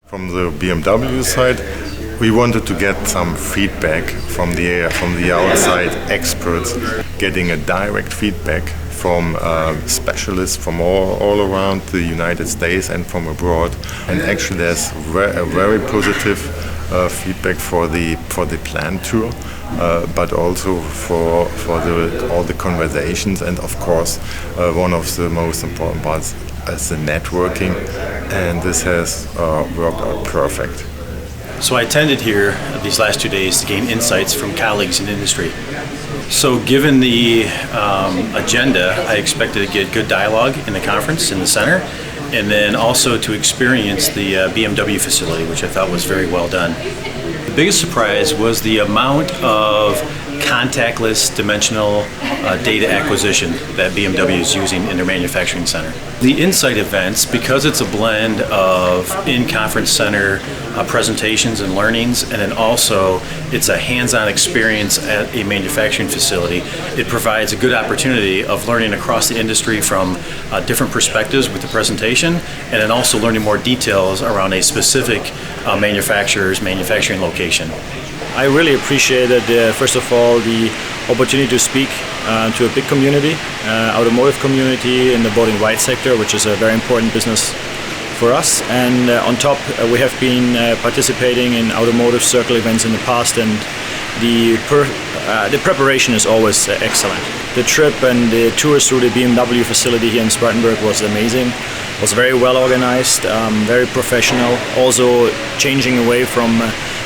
From the BMW side, we wanted to get some feedback from the outside experts, getting a direct feedback from specialists from all around the United States and from abroad. And actually, there's a very positive feedback for the plant tour, but also for all the conversations, and of course, one of the most important parts is the networking, and this has worked out perfect. So I attended here these last 2 days to gain insights from colleagues in industry. So given the agenda, I expected to get good dialogue in the conference in the center, and then also to experience the BMW facility, which I thought was very well done. The biggest surprise was the amount of contactless dimensional data acquisition that BMW is using in their manufacturing center. The Insight events, because it's a blend of in-conference center presentations and learnings, and then also it's a hands-on experience at a manufacturing facility, it provides a good opportunity of learning across the industry from different perspectives with the presentation, and then also learning more details around a specific manufacturer's manufacturing location. I really appreciated, first of all, the opportunity to speak to a big community, automotive community in the body and white sector, which is a very important business for us. And on top, we have been participating in Automotive Circle events in the past, and the preparation is always excellent. The trip and the tours through the BMW facility here in Spartanburg was amazing. It was very well organized, very professional, also changing away from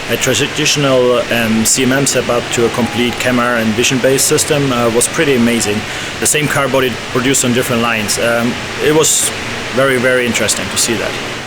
a traditional CMM setup to a complete camera and vision-based system was pretty amazing. The same car body produced on different lines. It was very, very interesting to see that.